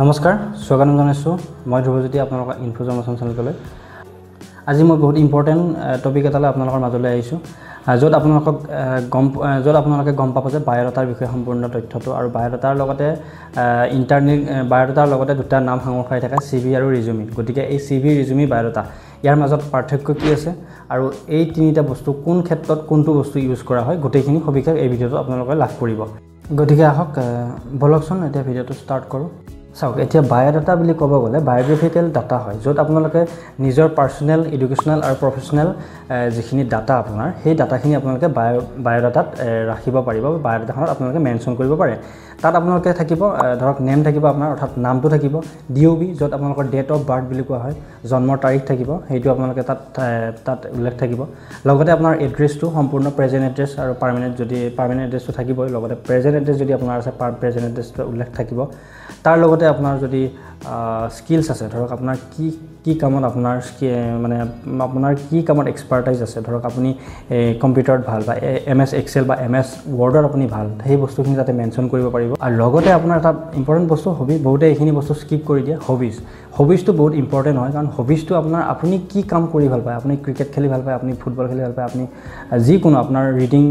নমস্কাৰ স্বাগতম জনাইছোঁ মই ধ্ৰুৱজ্যোতি আপোনালোকৰ ইনফৰমেশ্যন চেনেললৈ আজি মই বহুত ইম্পৰ্টেণ্ট টপিক এটালৈ আপোনালোকৰ মাজলৈ আহিছোঁ য'ত আপোনালোকে গম পাব যে বায়োডাটাৰ বিষয়ে সম্পূৰ্ণ তথ্যটো আৰু বায়োডাটাৰ লগতে বায়োডাটাৰ লগতে দুটা নাম সাঙুৰ খাই থাকে CV আৰু ৰিজিউমি গতিকে এই CV ৰিজিউমি বায়োডাটা ইয়াৰ মাজত পাৰ্থক্য কি আছে আৰু এই তিনিটা বস্তু কোন ক্ষেত্ৰত কোনটো বস্তু ইউজ কৰা হয় গোটেইখিনি সবিশেষ এই ভিডিঅ'টো আপোনালোকে লাভ কৰিব গতিকে আহক বলকচোন এতিয়া ভিডিঅ'টো ষ্টাৰ্ট কৰোঁ চাওক এতিয়া বায়োডাটা বুলি ক'ব গ'লে বায়োগ্ৰাফিকেল ডাটা হয় য'ত আপোনালোকে নিজৰ পাৰ্চনেল এডুকেশ্যনেল আৰু প্ৰফেশ্যনেল যিখিনি ডাটা আপোনাৰ সেই ডাটাখিনি আপোনালোকে বায়োডাটাত ৰাখিব পাৰিব বায়োডাটাখনত আপোনালোকে মেনশ্যন কৰিব পাৰে তাত আপোনালোকে থাকিব ধৰক নেম থাকিব আপোনাৰ অৰ্থাৎ নামটো থাকিব DOB য'ত আপোনালোকৰ ডেট অফ বাৰ্থ বুলি কোৱা হয় জন্মৰ তাৰিখ থাকিব সেইটো আপোনালোকে তাত উল্লেখ থাকিব লগতে আপোনাৰ এড্ৰেছটো সম্পূৰ্ণ প্ৰেজেণ্ট এড্ৰেছ আৰু পাৰ্মানেণ্ট এড্ৰেছটো থাকিবই লগতে প্ৰেজেণ্ট এড্ৰেছ যদি আপোনাৰ আছে প্ৰেজেণ্ট এড্ৰেছটো উল্লেখ থাকিব তাৰ লগতে আপোনাৰ যদি স্কিলছ আছে ধৰক আপোনাৰ কি কামত আপোনাৰ মানে আপোনাৰ কি কামত এক্সপাৰ্টাইজ আছে ধৰক আপুনি কম্পিউটাৰত ভাল বা MS Excel বা MS Wordত আপুনি ভাল সেই বস্তুখিনি যাতে মেনশ্যন কৰিব পাৰিব আৰু লগতে আপোনাৰ এটা ইম্পৰ্টেণ্ট বস্তু হবি বহুতে এইখিনি বস্তু স্কিপ কৰি দিয়ে হবিজটো বহুত ইম্পৰ্টেণ্ট হয় কাৰণ হবিজটো আপোনাৰ আপুনি কি কাম কৰি ভাল পায় আপুনি ক্ৰিকেট খেলি ভাল পায় আপুনি ফুটবল খেলি ভাল পায় আপুনি যিকোনো আপোনাৰ ৰিডিং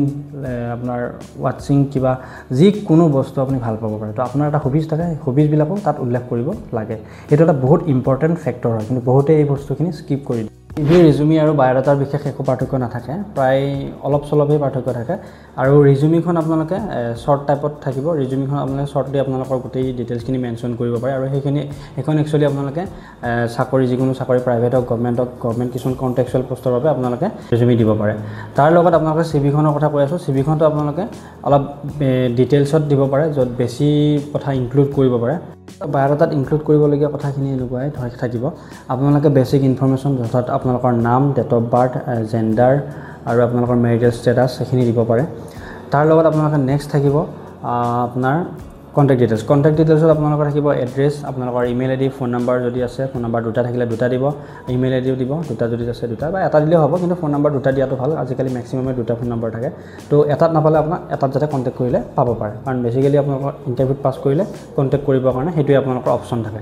আপোনাৰ ৱাটছিং কিবা যিকোনো বস্তু আপুনি ভাল পাব পাৰে তো আপোনাৰ এটা হবিজ থাকে হবিজবিলাকো তাত উল্লেখ কৰিব লাগে এইটো এটা বহুত ইম্পৰ্টেণ্ট ফেক্টৰ হয় কিন্তু বহুতে এই বস্তুখিনি স্কিপ কৰি দিয়ে CV ৰিজিউমি আৰু বায়োডাটাৰ বিশেষ একো পাৰ্থক্য নাথাকে প্ৰায় অলপ চলপেই পাৰ্থক্য থাকে আৰু ৰিজিউমিখন আপোনালোকে শ্বৰ্ট টাইপত থাকিব ৰিজিউমিখন আপোনালোকে শ্বৰ্টলি আপোনালোকৰ গোটেই ডিটেইলছখিনি মেনশ্যন কৰিব পাৰে আৰু সেইখন একচুৱেলি আপোনালোকে যিকোনো চাকৰি প্ৰাইভেট হওক গভৰ্ণমেণ্ট কিছুমান কণ্টেক্সুৱেল পষ্টৰ বাবে আপোনালোকে ৰিজিউমি দিব পাৰে তাৰ লগত আপোনালোকে CVখনৰ কথা কৈ আছোঁ CVখনটো আপোনালোকে অলপ ডিটেইলছত দিব পাৰে য'ত বেছি কথা ইনক্লুড কৰিব পাৰে বায়োডাটাত ইনক্লুড কৰিবলগীয়া কথাখিনি এনেকুৱাই থাকিব আপোনালোকে বেছিক ইনফৰমেশ্যন অৰ্থাৎ আপোনালোকৰ নাম ডেট অফ বাৰ্থ জেণ্ডাৰ আৰু আপোনালোকৰ মেৰিটেল ষ্টেটাছ সেইখিনি দিব পাৰে তাৰ লগত আপোনালোকে নেক্সট থাকিব আপোনাৰ কণ্টেক্ট ডিটেইলছত আপোনালোকৰ থাকিব এড্ৰেছ আপোনালোকৰ ইমেইল ID ফোন নম্বৰ যদি আছে ফোন নম্বৰ দুটা থাকিলে দুটা দিব ইমেইল IDও দিব দুটা যদি আছে দুটা বা এটা দিলেও হ'ব কিন্তু ফোন নম্বৰ দুটা দিয়াটো ভাল আজিকালি মেক্সিমামে দুটা ফোন নম্বৰ থাকে তো এটাত নাপালে আপোনাৰ এটাত যাতে কণ্টেক্ট কৰিলে পাব পাৰে কাৰণ বেছিকেলি আপোনালোকৰ ইণ্টাৰভিউত পাছ কৰিলে কণ্টেক্ট কৰিবৰ কাৰণে সেইটোৱে আপোনালোকৰ অপশ্যন থাকে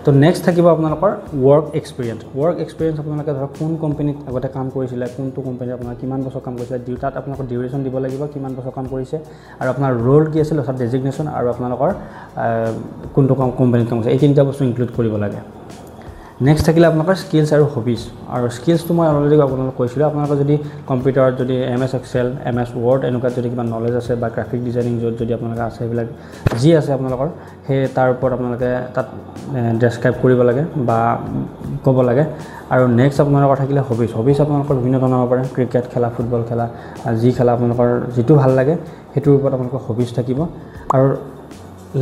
তো নেক্সট থাকিব আপোনালোকৰ ৱৰ্ক এক্সপিৰিয়েঞ্চ আপোনালোকে ধৰক কোন কোম্পানীত আগতে কাম কৰিছিলে কোনটো কোম্পানীত আপোনাৰ কিমান বছৰ কাম কৰিছিলে তাত আপোনালোকৰ ডিউৰেশ্যন দিব লাগিব কিমান বছৰ কাম কৰিছে আৰু আপোনাৰ ৰোল কি আছিল অৰ্থাৎ ডেজিগনেশ্যন আৰু আপোনালোকৰ কোনটো কোম্পানীত কাম কৰিছে এই তিনিটা বস্তু ইনক্লুড কৰিব লাগে নেক্সট থাকিলে আপোনালোকৰ স্কিলছ আৰু হবিজ আৰু স্কিলছটো মই অলৰেডি আপোনালোকক কৈছিলোঁ আপোনালোকৰ যদি কম্পিউটাৰত যদি MS Excel MS Word এনেকুৱা যদি কিবা নলেজ আছে বা গ্ৰাফিক ডিজাইনিং য'ত যদি আপোনালোকে আছে সেইবিলাক যি আছে আপোনালোকৰ সেই তাৰ ওপৰত আপোনালোকে তাত ডেছক্ৰাইব কৰিব লাগে বা ক'ব লাগে আৰু নেক্সট আপোনালোকৰ থাকিলে হবিজ আপোনালোকৰ বিভিন্ন ধৰণৰ হ'ব পাৰে ক্ৰিকেট খেলা ফুটবল খেলা যি খেলা আপোনালোকৰ যিটো ভাল লাগে সেইটোৰ ওপৰত আপোনালোকৰ হবিজ থাকিব আৰু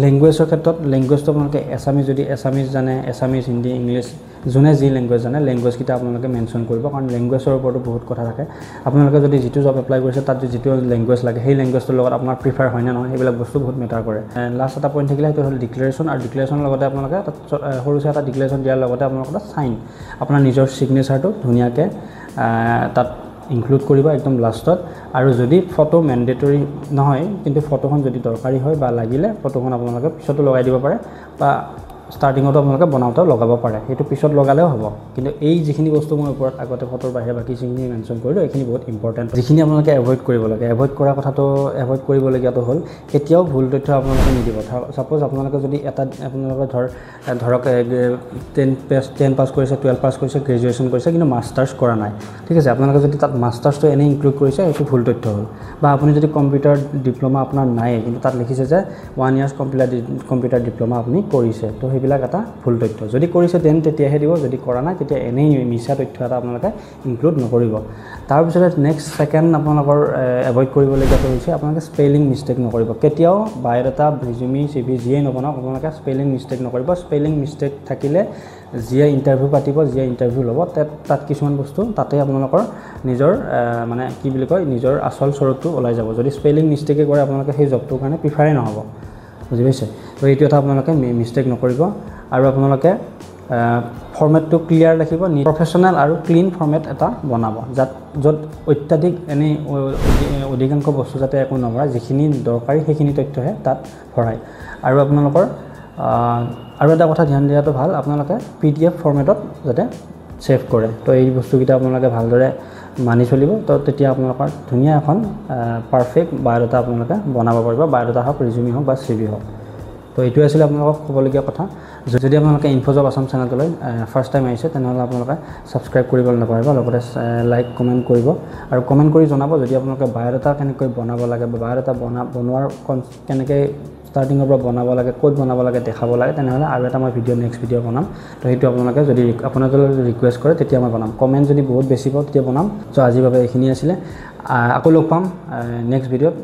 লেংগুৱেজৰ ক্ষেত্ৰত লেংগুৱেজটো আপোনালোকে এছামিজ জানে এছামিজ হিন্দী ইংলিছ যোনে যি লেংগুৱেজ জানে লেংগুৱেজকেইটা আপোনালোকে মেনশ্যন কৰিব কাৰণ লেংগুৱেজৰ ওপৰতো বহুত কথা থাকে আপোনালোকে যদি যিটো জব এপ্লাই কৰিছে তাত যিটো লেংগুৱেজ লাগে সেই লেংগুৱেজটোৰ লগত আপোনাৰ প্ৰিফাৰ হয় নে নহয় সেইবিলাক বস্তু বহুত মেটাৰ কৰে লাষ্ট এটা পইণ্ট থাকিলে সেইটো হ'ল ডিক্লেৰেশ্যন আৰু ডিক্লেৰেশ্যনৰ লগতে আপোনালোকে তাত সৰুছে এটা ডিক্লেৰেশ্যন দিয়াৰ লগতে আপোনালোকৰ তাত চাইন আপোনাৰ নিজৰ ছিগনেচাৰটো ধুনীয়াকৈ তাত ইনক্লুড কৰিব একদম লাষ্টত আৰু যদি ফটো মেণ্ডেটৰী নহয় কিন্তু ফটোখন যদি দৰকাৰী হয় বা লাগিলে ফটোখন আপোনালোকে পিছতো লগাই দিব পাৰে বা ষ্টাৰ্টিঙতো আপোনালোকে বনাওঁতেও লগাব পাৰে সেইটো পিছত লগালেও হ'ব কিন্তু এই যিখিনি বস্তু মই ওপৰত আগতে ফটোৰ বাহিৰে বাকী যিখিনি মেনশ্যন কৰিলোঁ এইখিনি বহুত ইম্পৰ্টেণ্ট যিখিনি আপোনালোকে এভইড কৰিব লাগে এভইড কৰিবলগীয়াটো হ'ল কেতিয়াও ভুল তথ্য আপোনালোকে নিদিব ছাপ'জ আপোনালোকে যদি এটা আপোনালোকে ধৰক 10 পাছ কৰিছে 12 পাছ কৰিছে গ্ৰেজুৱেশ্যন কৰিছে কিন্তু মাষ্টাৰ্ছ কৰা নাই ঠিক আছে আপোনালোকে যদি তাত মাষ্টাৰ্ছটো এনেই ইনক্লুড কৰিছে এইটো ভুল তথ্য হ'ল বা আপুনি যদি কম্পিউটাৰ ডিপ্ল'মা আপোনাৰ নাই কিন্তু তাত লিখিছে যে 1 ইয়াৰ্ছ কম্পিউটাৰ ডিপ্ল'মা আপুনি কৰিছে তো সেইবিলাক এটা ভুল তথ্য যদি কৰিছে তেতিয়াহে দিব যদি কৰা নাই তেতিয়া এনেই মিছা তথ্য এটা আপোনালোকে ইনক্লুড নকৰিব তাৰপিছতে নেক্সট ছেকেণ্ড আপোনালোকৰ এভইড কৰিবলগীয়াটো হৈছে আপোনালোকে স্পেলিং মিষ্টেক নকৰিব কেতিয়াও বায়োডাটা ৰিজিউমি CV যিয়ে নবনাওক আপোনালোকে স্পেলিং মিষ্টেক নকৰিব স্পেলিং মিষ্টেক থাকিলে যিয়ে ইণ্টাৰভিউ পাতিব যিয়ে ইণ্টাৰভিউ ল'ব তাত কিছুমান বস্তু তাতে আপোনালোকৰ নিজৰ মানে কি বুলি কয় নিজৰ আচল স্বৰূপটো ওলাই যাব যদি স্পেলিং মিষ্টেকে কৰে আপোনালোকে সেই জবটোৰ কাৰণে প্ৰিফাৰে নহ'ব বুজি পাইছে তো এইটো এটা আপোনালোকে মিষ্টেক নকৰিব আৰু আপোনালোকে ফৰ্মেটটো ক্লিয়াৰ ৰাখিব প্ৰফেশ্যনেল আৰু ক্লিন ফৰ্মেট এটা বনাব য'ত অত্যাধিক এনেই অধিকাংশ বস্তু যাতে একো নভৰাই যিখিনি দৰকাৰী সেইখিনি তথ্যহে তাত ভৰাই আৰু আপোনালোকৰ আৰু এটা কথা ধ্যান দিয়াটো ভাল, আপোনালোকে PDF ফৰ্মেটত যাতে ছেভ কৰে। তো এই বস্তুকেইটা আপোনালোকে ভালদৰে মানি চলিব। তো তেতিয়া আপোনালোকৰ ধুনীয়া এখন পাৰফেক্ট বায়'ডাটা আপোনালোকে বনাব পাৰিব, বায়'ডাটা হওক, ৰিজিউমি হওক বা CV হওক। তো এইটোৱে আছিলে আপোনালোকক ক'বলগীয়া কথা। যদি আপোনালোকে ইনফ'জব আছাম চেনেলটোলৈ ফাৰ্ষ্ট টাইম আহিছে তেনেহ'লে আপোনালোকে ছাবস্ক্ৰাইব কৰিবলৈ নাপাহৰিব, লগতে লাইক কমেণ্ট কৰিব আৰু কমেণ্ট কৰি জনাব যদি আপোনালোকে বায়'ডাটা কেনেকৈ বনাব লাগে বা বায়'ডাটা বনোৱাৰ কেনেকৈ ষ্টাৰ্টিঙৰ পৰা বনাব লাগে, ক'ত বনাব লাগে দেখাব লাগে, তেনেহ'লে আৰু এটা মই নেক্সট ভিডিঅ' বনাম। তো সেইটো আপোনালোকে যদি আপোনালোকে ৰিকুৱেষ্ট কৰে তেতিয়া মই বনাম। কমেণ্ট যদি বহুত বেছি পাওঁ তেতিয়া বনাম। চ' আজিৰ বাবে এইখিনি আছিলে, আকৌ লগ পাম নেক্সট ভিডিঅ'ত।